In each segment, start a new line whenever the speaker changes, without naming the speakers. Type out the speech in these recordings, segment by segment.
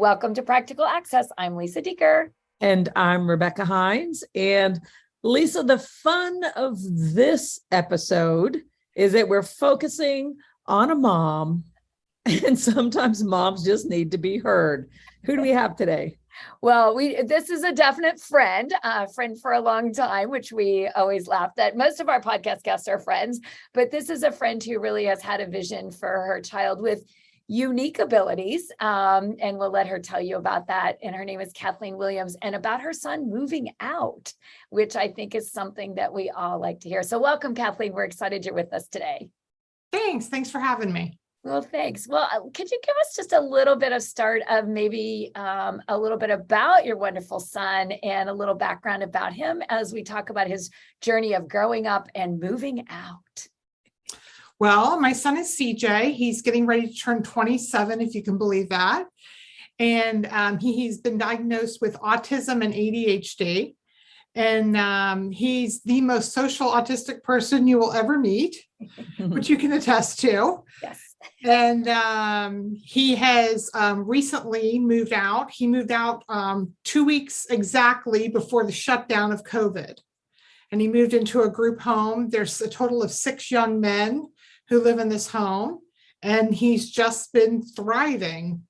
Welcome to Practical Access. I'm Lisa Dieker.
And I'm Rebecca Hines. And Lisa, the fun of this episode is that we're focusing on a mom, and sometimes moms just need to be heard. Who do we have today?
Well, this is a definite friend for a long time, which we always laughed at. Most of our podcast guests are friends, but this is a friend who really has had a vision for her child with unique abilities. And we'll let her tell you about that. And her name is Kathleen Williams, and about her son moving out, which I think is something that we all like to hear. So welcome, Kathleen. We're excited you're with us today.
Thanks for having me.
Well, thanks. Well, could you give us just a little bit of start of maybe a little bit about your wonderful son and a little background about him as we talk about his journey of growing up and moving out?
Well, my son is CJ. He's getting ready to turn 27, if you can believe that. And he's been diagnosed with autism and ADHD. And he's the most social autistic person you will ever meet, which you can attest to.
Yes.
And he has recently moved out. He moved out 2 weeks exactly before the shutdown of COVID. And he moved into a group home. There's a total of 6 young men who live in this home, and he's just been thriving.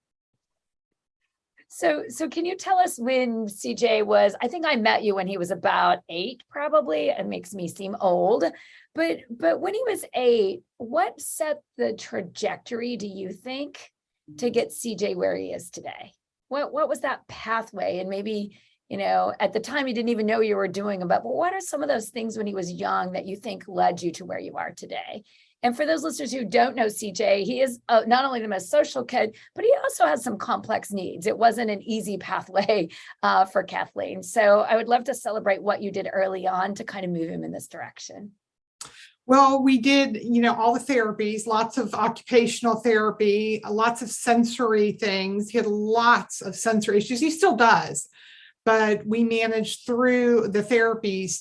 So can you tell us when CJ was, I think I met you when he was about 8, probably. It makes me seem old, but when he was 8, what set the trajectory, do you think, to get CJ where he is today? What was that pathway? And maybe, at the time you didn't even know you were doing them, but what are some of those things when he was young that you think led you to where you are today? And for those listeners who don't know CJ, he is not only the most social kid, but he also has some complex needs. It wasn't an easy pathway for Kathleen. So I would love to celebrate what you did early on to kind of move him in this direction.
Well, we did, all the therapies, lots of occupational therapy, lots of sensory things. He had lots of sensory issues. He still does. But we managed through the therapies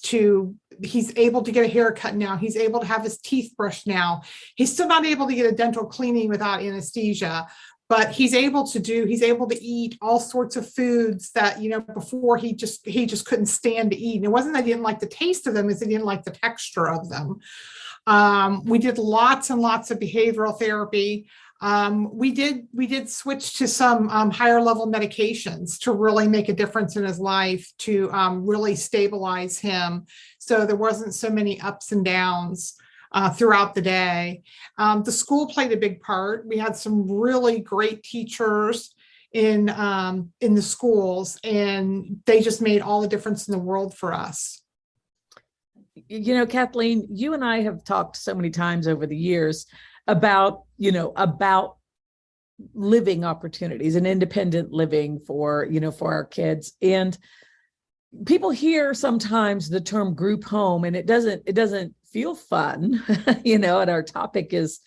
he's able to get a haircut now. He's able to have his teeth brushed now. He's still not able to get a dental cleaning without anesthesia, but he's able to eat all sorts of foods that, before he just couldn't stand to eat. And it wasn't that he didn't like the taste of them, it's that he didn't like the texture of them. We did lots and lots of behavioral therapy. We did switch to some higher level medications to really make a difference in his life, to really stabilize him, so there wasn't so many ups and downs throughout the day. The school played a big part. We had some really great teachers in the schools, and they just made all the difference in the world for us.
Kathleen, you and I have talked so many times over the years about living opportunities and independent living for our kids. And people hear sometimes the term group home, and it doesn't feel fun, and our topic is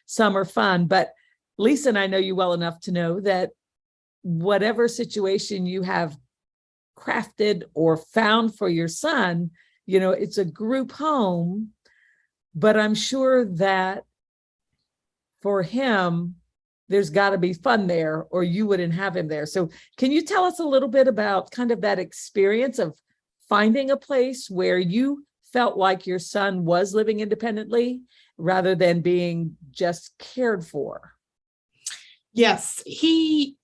summer fun. But Lisa and I know you well enough to know that whatever situation you have crafted or found for your son, it's a group home, but I'm sure that for him, there's got to be fun there, or you wouldn't have him there. So can you tell us a little bit about kind of that experience of finding a place where you felt like your son was living independently rather than being just cared for?
Yes, he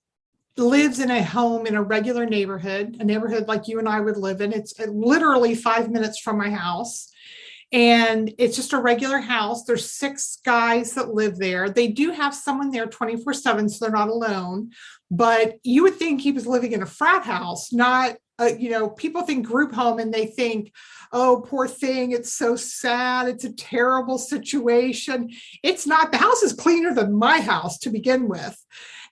lives in a home in a regular neighborhood, a neighborhood like you and I would live in. It's literally 5 minutes from my house. And it's just a regular house. There's 6 guys that live there. They do have someone there 24/7, so they're not alone. But you would think he was living in a frat house, not, people think group home and they think, oh, poor thing, it's so sad, it's a terrible situation. It's not. The house is cleaner than my house to begin with.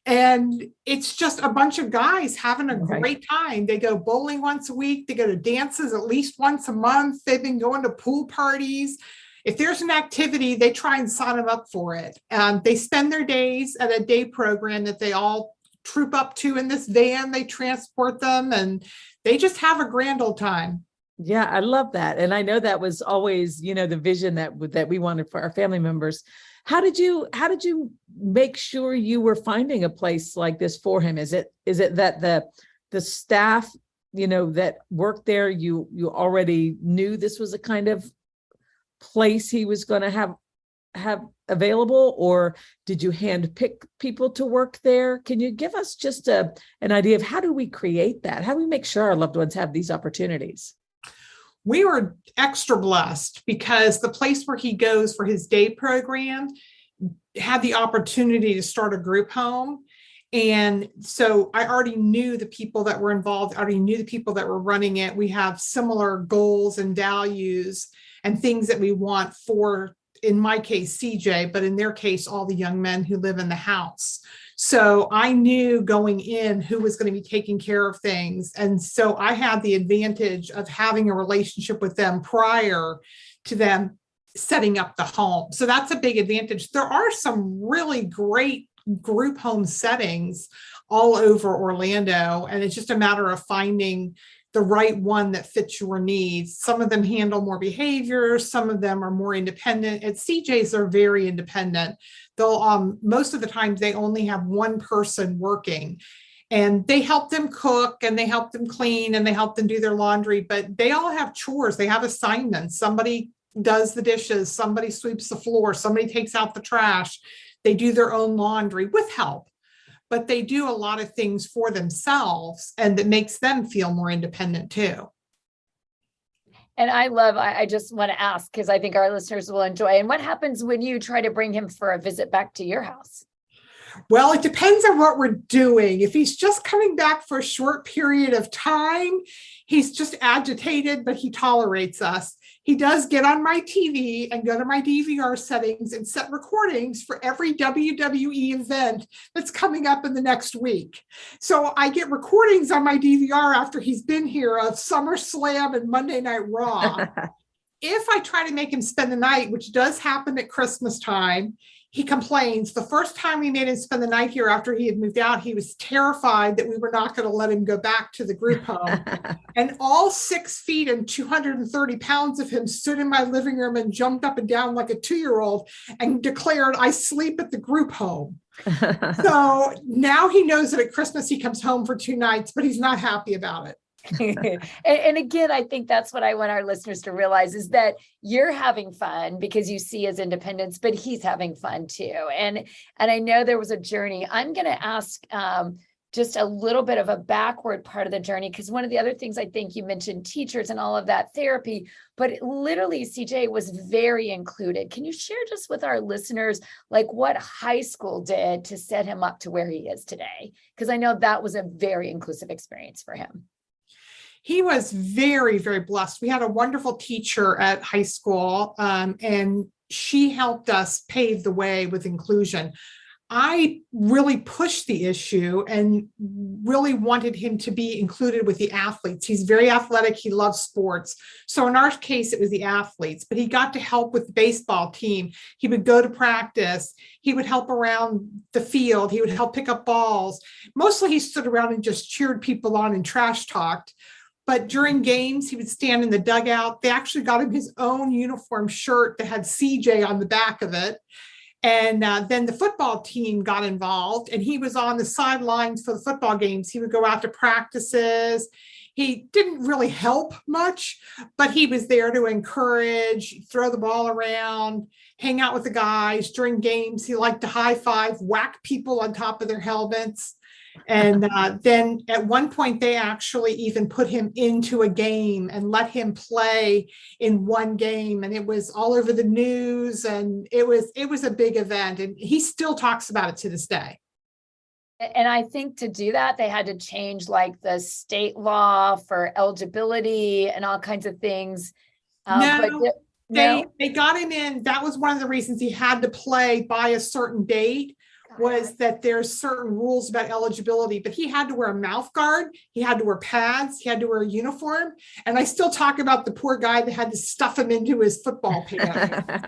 And it's just a bunch of guys having a great time. They go bowling once a week. They go to dances at least once a month. They've been going to pool parties. If there's an activity, they try and sign them up for it. They spend their days at a day program that they all troop up to in this van. They transport them, and they just have a grand old time.
Yeah, I love that. And I know that was always, the vision that we wanted for our family members. How did you make sure you were finding a place like this for him? Is it that the staff, that worked there, you already knew this was a kind of place he was going to have available, or did you hand pick people to work there? Can you give us just an idea of how do we create that? How do we make sure our loved ones have these opportunities?
We were extra blessed because the place where he goes for his day program had the opportunity to start a group home. And so I already knew the people that were involved, I already knew the people that were running it. We have similar goals and values and things that we want for, in my case, CJ, but in their case, all the young men who live in the house. So I knew going in who was going to be taking care of things. And so I had the advantage of having a relationship with them prior to them setting up the home. So that's a big advantage. There are some really great group home settings all over Orlando, and it's just a matter of finding the right one that fits your needs. Some of them handle more behaviors, some of them are more independent. At CJ's, they're very independent. They'll most of the time they only have one person working, and they help them cook and they help them clean and they help them do their laundry, but they all have chores. They have assignments. Somebody does the dishes, somebody sweeps the floor, somebody takes out the trash. They do their own laundry with help, but they do a lot of things for themselves, and that makes them feel more independent too.
And I just want to ask, because I think our listeners will enjoy. And what happens when you try to bring him for a visit back to your house?
Well, it depends on what we're doing. If he's just coming back for a short period of time, he's just agitated, but he tolerates us. He does get on my TV and go to my DVR settings and set recordings for every WWE event that's coming up in the next week. So I get recordings on my DVR after he's been here of SummerSlam and Monday Night Raw. If I try to make him spend the night, which does happen at Christmas time, he complains. The first time we made him spend the night here after he had moved out, he was terrified that we were not going to let him go back to the group home. And all 6 feet and 230 pounds of him stood in my living room and jumped up and down like a 2-year-old and declared, "I sleep at the group home." So now he knows that at Christmas he comes home for 2 nights, but he's not happy about it.
And again, I think that's what I want our listeners to realize, is that you're having fun because you see his independence, but he's having fun too. And I know there was a journey. I'm going to ask just a little bit of a backward part of the journey, because one of the other things, I think you mentioned teachers and all of that therapy, but literally CJ was very included. Can you share just with our listeners, like what high school did to set him up to where he is today? Because I know that was a very inclusive experience for him.
He was very, very blessed. We had a wonderful teacher at high school, and she helped us pave the way with inclusion. I really pushed the issue and really wanted him to be included with the athletes. He's very athletic. He loves sports. So in our case, it was the athletes, but he got to help with the baseball team. He would go to practice. He would help around the field. He would help pick up balls. Mostly he stood around and just cheered people on and trash talked. But during games, he would stand in the dugout. They actually got him his own uniform shirt that had CJ on the back of it. And then the football team got involved, and he was on the sidelines for the football games. He would go out to practices. He didn't really help much, but he was there to encourage, throw the ball around, hang out with the guys. During games, he liked to high five, whack people on top of their helmets. And then at one point, they actually even put him into a game and let him play in one game. And it was all over the news, and it was a big event. And he still talks about it to this day.
And I think to do that, they had to change like the state law for eligibility and all kinds of things.
They got him in. That was one of the reasons he had to play by a certain date. Was that there's certain rules about eligibility, but he had to wear a mouth guard, he had to wear pads, he had to wear a uniform. And I still talk about the poor guy that had to stuff him into his football pants.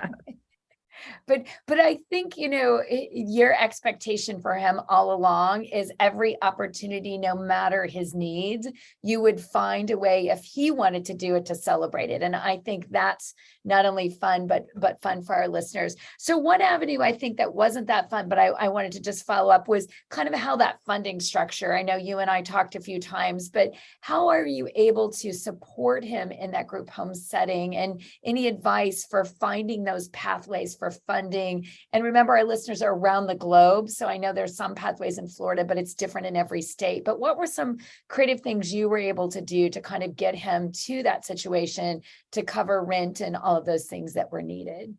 But I think, your expectation for him all along is every opportunity, no matter his needs, you would find a way, if he wanted to do it, to celebrate it. And I think that's not only fun, but fun for our listeners. So one avenue I think that wasn't that fun, but I wanted to just follow up, was kind of how that funding structure. I know you and I talked a few times, but how are you able to support him in that group home setting, and any advice for finding those pathways for funding? And remember, our listeners are around the globe, so I know there's some pathways in Florida, but it's different in every state. But what were some creative things you were able to do to kind of get him to that situation to cover rent and all of those things that were needed?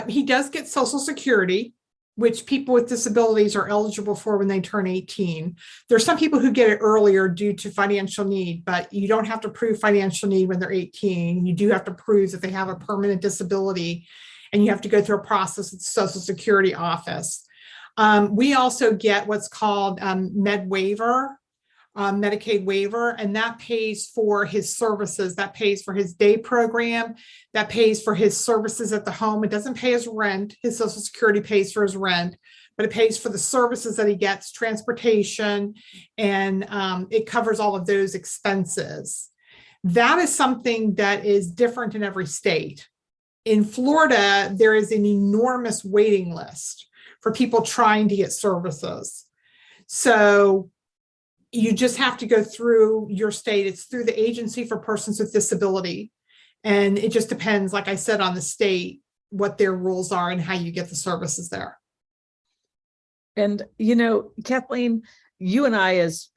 He does get Social Security, which people with disabilities are eligible for when they turn 18. There's some people who get it earlier due to financial need, but you don't have to prove financial need when they're 18. You do have to prove that they have a permanent disability, and you have to go through a process at the Social Security office. We also get what's called Med Waiver, Medicaid waiver, and that pays for his services. That pays for his day program. That pays for his services at the home. It doesn't pay his rent. His Social Security pays for his rent, but it pays for the services that he gets, transportation, and it covers all of those expenses. That is something that is different in every state. In Florida, there is an enormous waiting list for people trying to get services. So you just have to go through your state. It's through the Agency for Persons with Disability. And it just depends, like I said, on the state, what their rules are and how you get the services there.
And, Kathleen, you and I, as,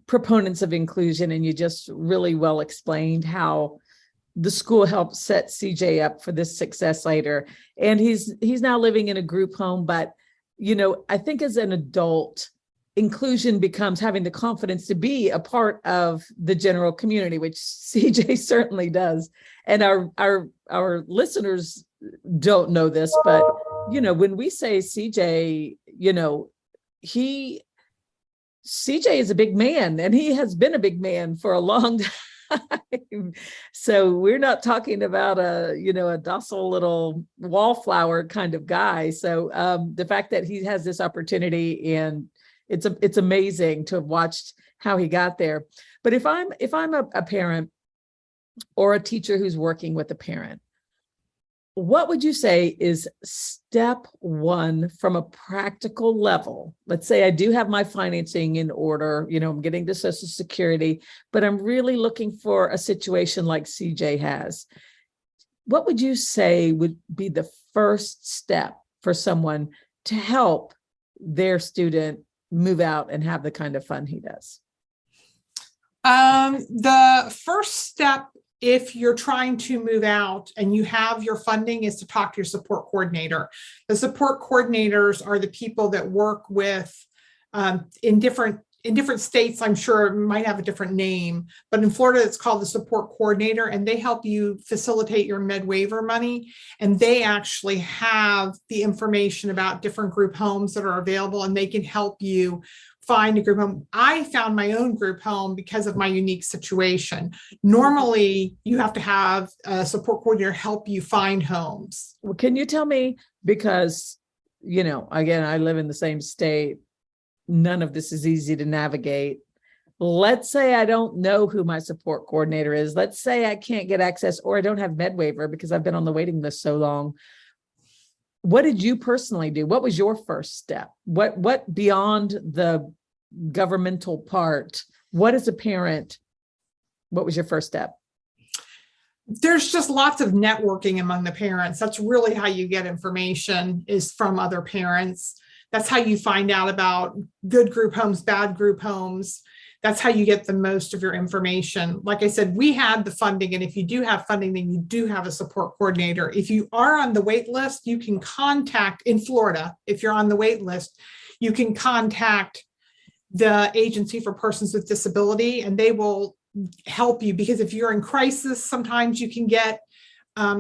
proponents of inclusion, and you just really well explained how the school helped set CJ up for this success later. And he's now living in a group home. But, I think as an adult, inclusion becomes having the confidence to be a part of the general community, which CJ certainly does. And our listeners don't know this, but, when we say CJ, CJ is a big man, and he has been a big man for a long time. So we're not talking about a docile little wallflower kind of guy. So the fact that he has this opportunity, and it's amazing to have watched how he got there. But if I'm a parent or a teacher who's working with a parent, what would you say is step one from a practical level? Let's say I do have my financing in order, I'm getting to Social Security, but I'm really looking for a situation like CJ has. What would you say would be the first step for someone to help their student move out and have the kind of fun he does?
The first step, if you're trying to move out and you have your funding, is to talk to your support coordinator. The support coordinators are the people that work with in different states. I'm sure it might have a different name, but in Florida, it's called the support coordinator, and they help you facilitate your med waiver money. And they actually have the information about different group homes that are available, and they can help you find a group home. I found my own group home because of my unique situation. Normally, you have to have a support coordinator help you find homes.
Well, can you tell me, because, again, I live in the same state. None of this is easy to navigate. Let's say I don't know who my support coordinator is. Let's say I can't get access, or I don't have med waiver because I've been on the waiting list so long. What did you personally do? What was your first step? What beyond the governmental part? What as a parent, what was your first step?
There's just lots of networking among the parents. That's really how you get information, is from other parents. That's how you find out about good group homes, bad group homes. That's how you get the most of your information. Like I said, we had the funding, and if you do have funding, then you do have a support coordinator. If you are on the wait list, you can contact, in Florida, if you're on the wait list, you can contact the Agency for Persons with Disability, and they will help you, because if you're in crisis, sometimes you can get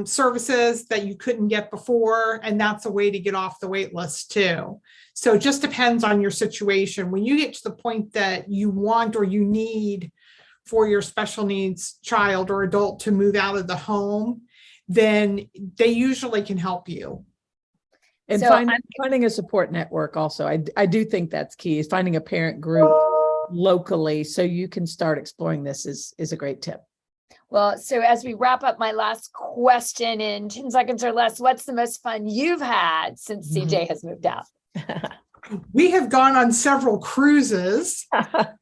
services that you couldn't get before, and that's a way to get off the wait list too. So it just depends on your situation. When you get to the point that you want or you need for your special needs child or adult to move out of the home, then they usually can help you.
And
So
finding a support network also. I do think that's key, is finding a parent group locally so you can start exploring this is a great tip.
Well, so as we wrap up, my last question in 10 seconds or less, what's the most fun you've had since CJ has moved out?
We have gone on several cruises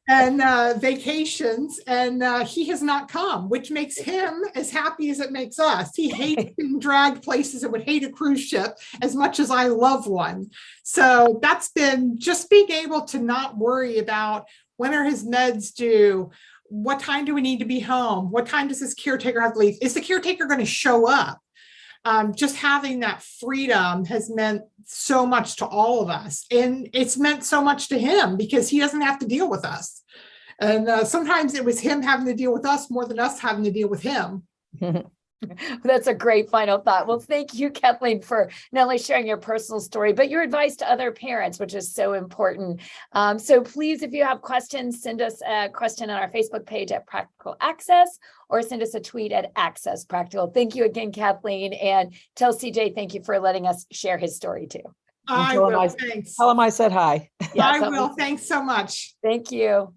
and vacations, and he has not come, which makes him as happy as it makes us. He hates being dragged places and would hate a cruise ship as much as I love one. So that's been just being able to not worry about when are his meds due, what time do we need to be home, what time does this caretaker have to leave, is the caretaker going to show up? Just having that freedom has meant so much to all of us. And it's meant so much to him because he doesn't have to deal with us. And sometimes it was him having to deal with us more than us having to deal with him.
That's a great final thought. Well, thank you, Kathleen, for not only sharing your personal story, but your advice to other parents, which is so important. So please, if you have questions, send us a question on our Facebook page at Practical Access, or send us a tweet at Access Practical. Thank you again, Kathleen, and tell CJ thank you for letting us share his story too.
I will. Thanks.
Tell him I said hi.
I will. Thanks so much.
Thank you.